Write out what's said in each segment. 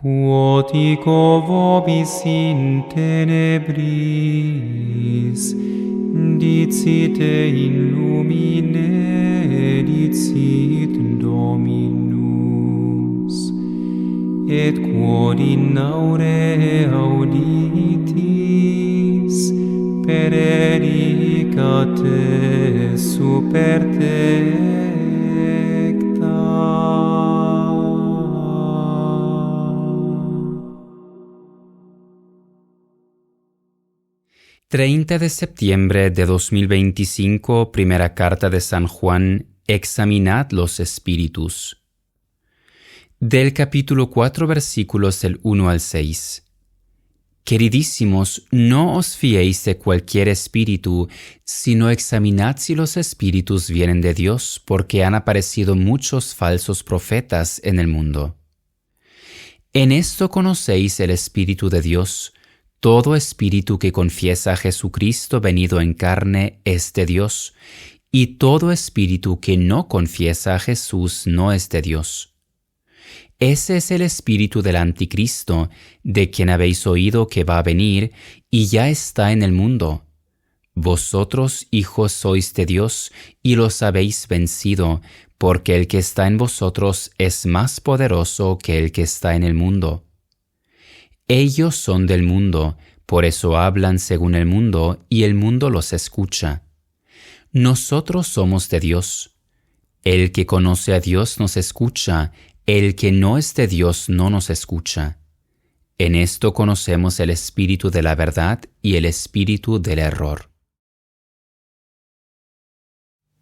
quod ego vobis in tenebris dicite in lumine dicit Dominus, et quod in aure auditis predicate super tecta. 30 de septiembre de 2025, primera carta de San Juan, examinad los espíritus. Del capítulo 4, versículos del 1 al 6. Queridísimos, no os fiéis de cualquier espíritu, sino examinad si los espíritus vienen de Dios, porque han aparecido muchos falsos profetas en el mundo. En esto conocéis el Espíritu de Dios. Todo espíritu que confiesa a Jesucristo venido en carne es de Dios, y todo espíritu que no confiesa a Jesús no es de Dios. Ese es el espíritu del anticristo, de quien habéis oído que va a venir, y ya está en el mundo. Vosotros, hijos, sois de Dios, y los habéis vencido, porque el que está en vosotros es más poderoso que el que está en el mundo. Ellos son del mundo, por eso hablan según el mundo, y el mundo los escucha. Nosotros somos de Dios. El que conoce a Dios nos escucha, el que no es de Dios no nos escucha. En esto conocemos el espíritu de la verdad y el espíritu del error.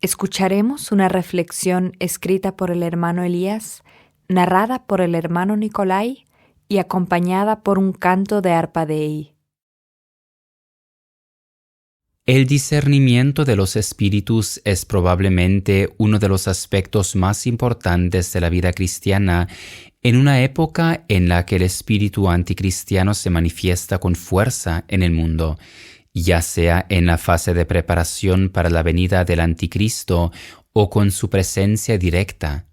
Escucharemos una reflexión escrita por el hermano Elías, narrada por el hermano Nicolai y acompañada por un canto de arpa Dei. El discernimiento de los espíritus es probablemente uno de los aspectos más importantes de la vida cristiana en una época en la que el espíritu anticristiano se manifiesta con fuerza en el mundo, ya sea en la fase de preparación para la venida del anticristo o con su presencia directa.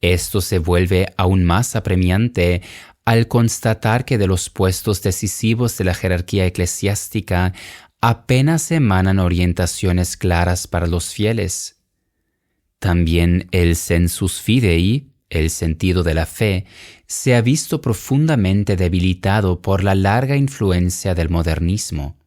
Esto se vuelve aún más apremiante al constatar que de los puestos decisivos de la jerarquía eclesiástica apenas emanan orientaciones claras para los fieles. También el sensus fidei, el sentido de la fe, se ha visto profundamente debilitado por la larga influencia del modernismo.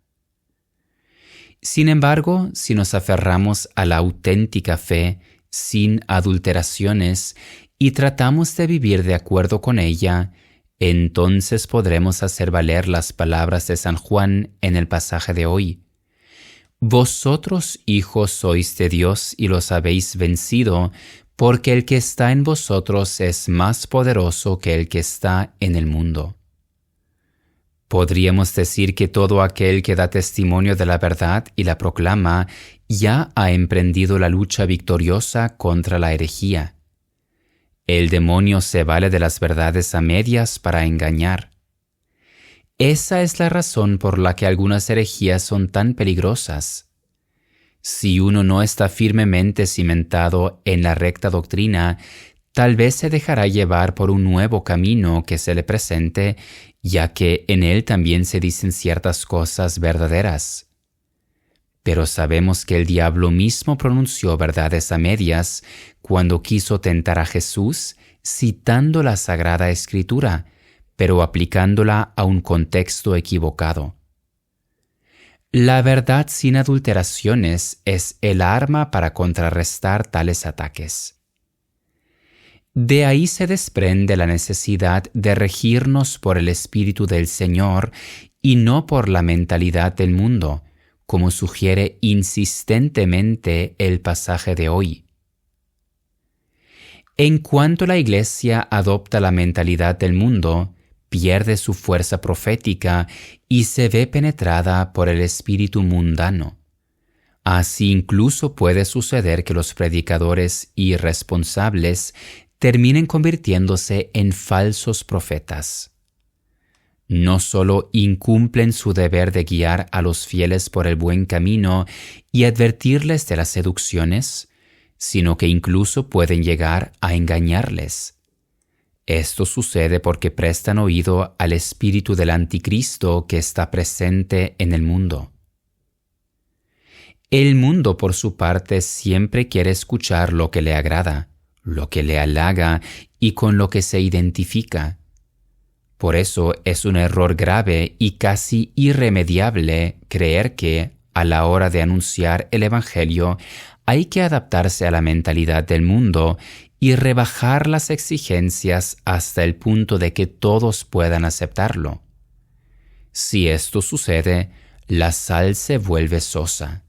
Sin embargo, si nos aferramos a la auténtica fe, sin adulteraciones, y tratamos de vivir de acuerdo con ella, entonces podremos hacer valer las palabras de San Juan en el pasaje de hoy. Vosotros, hijos, sois de Dios y los habéis vencido, porque el que está en vosotros es más poderoso que el que está en el mundo. Podríamos decir que todo aquel que da testimonio de la verdad y la proclama ya ha emprendido la lucha victoriosa contra la herejía. El demonio se vale de las verdades a medias para engañar. Esa es la razón por la que algunas herejías son tan peligrosas. Si uno no está firmemente cimentado en la recta doctrina, tal vez se dejará llevar por un nuevo camino que se le presente, ya que en él también se dicen ciertas cosas verdaderas. Pero sabemos que el diablo mismo pronunció verdades a medias cuando quiso tentar a Jesús, citando la Sagrada Escritura, pero aplicándola a un contexto equivocado. La verdad sin adulteraciones es el arma para contrarrestar tales ataques. De ahí se desprende la necesidad de regirnos por el Espíritu del Señor y no por la mentalidad del mundo, como sugiere insistentemente el pasaje de hoy. En cuanto la Iglesia adopta la mentalidad del mundo, pierde su fuerza profética y se ve penetrada por el espíritu mundano. Así incluso puede suceder que los predicadores irresponsables terminen convirtiéndose en falsos profetas. No solo incumplen su deber de guiar a los fieles por el buen camino y advertirles de las seducciones, sino que incluso pueden llegar a engañarles. Esto sucede porque prestan oído al espíritu del anticristo que está presente en el mundo. El mundo, por su parte, siempre quiere escuchar lo que le agrada, lo que le halaga y con lo que se identifica. Por eso es un error grave y casi irremediable creer que, a la hora de anunciar el Evangelio, hay que adaptarse a la mentalidad del mundo y rebajar las exigencias hasta el punto de que todos puedan aceptarlo. Si esto sucede, la sal se vuelve sosa.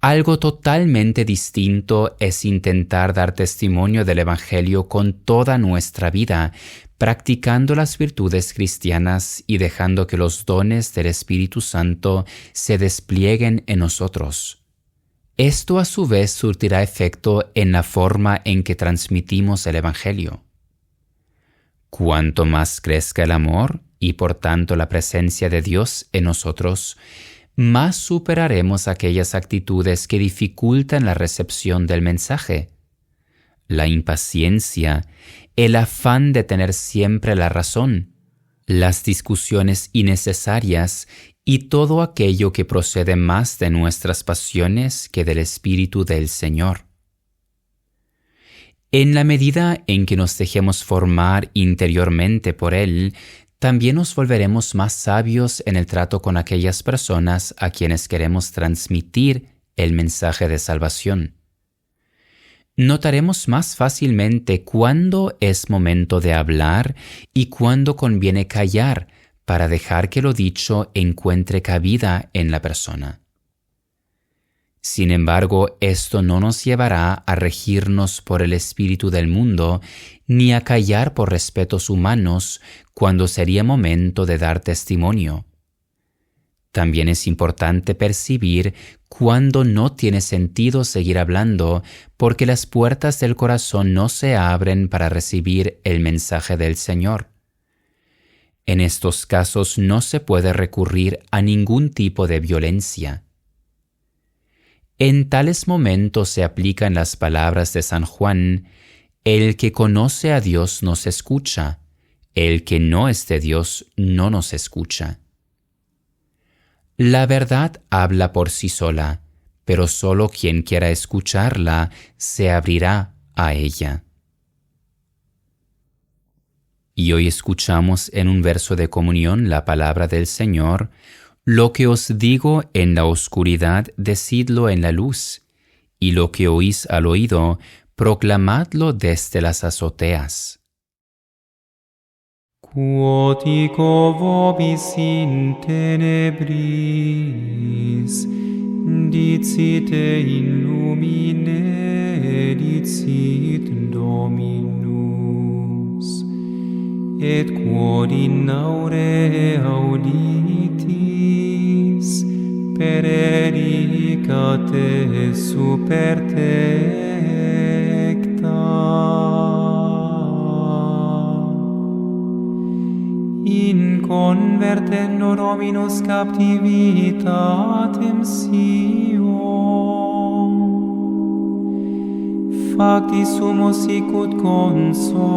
Algo totalmente distinto es intentar dar testimonio del Evangelio con toda nuestra vida, practicando las virtudes cristianas y dejando que los dones del Espíritu Santo se desplieguen en nosotros. Esto a su vez surtirá efecto en la forma en que transmitimos el Evangelio. Cuanto más crezca el amor y por tanto la presencia de Dios en nosotros, más superaremos aquellas actitudes que dificultan la recepción del mensaje. La impaciencia, el afán de tener siempre la razón, las discusiones innecesarias y todo aquello que procede más de nuestras pasiones que del Espíritu del Señor. En la medida en que nos dejemos formar interiormente por Él, también nos volveremos más sabios en el trato con aquellas personas a quienes queremos transmitir el mensaje de salvación. Notaremos más fácilmente cuándo es momento de hablar y cuándo conviene callar para dejar que lo dicho encuentre cabida en la persona. Sin embargo, esto no nos llevará a regirnos por el espíritu del mundo ni a callar por respetos humanos cuando sería momento de dar testimonio. También es importante percibir cuándo no tiene sentido seguir hablando porque las puertas del corazón no se abren para recibir el mensaje del Señor. En estos casos no se puede recurrir a ningún tipo de violencia. En tales momentos se aplican las palabras de San Juan: el que conoce a Dios nos escucha, el que no es de Dios no nos escucha. La verdad habla por sí sola, pero solo quien quiera escucharla se abrirá a ella. Y hoy escuchamos en un verso de comunión la palabra del Señor: lo que os digo en la oscuridad, decidlo en la luz, y lo que oís al oído, proclamadlo desde las azoteas. Quotico vobis in tenebris, dicite in lumine, dicit Dominus. Et quod in aure auditis, perericate super tecta. In convertendo Dominus captivitatem Sion, facti sumus sicut consolati.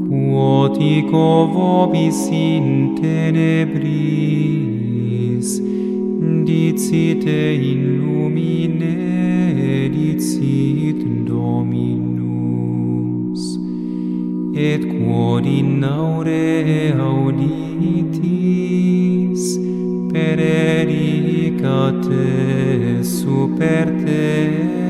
Quotico vobis in tenebris, dicite in lumine, dicit Dominus. Et quod in aure auditis, perericate super te.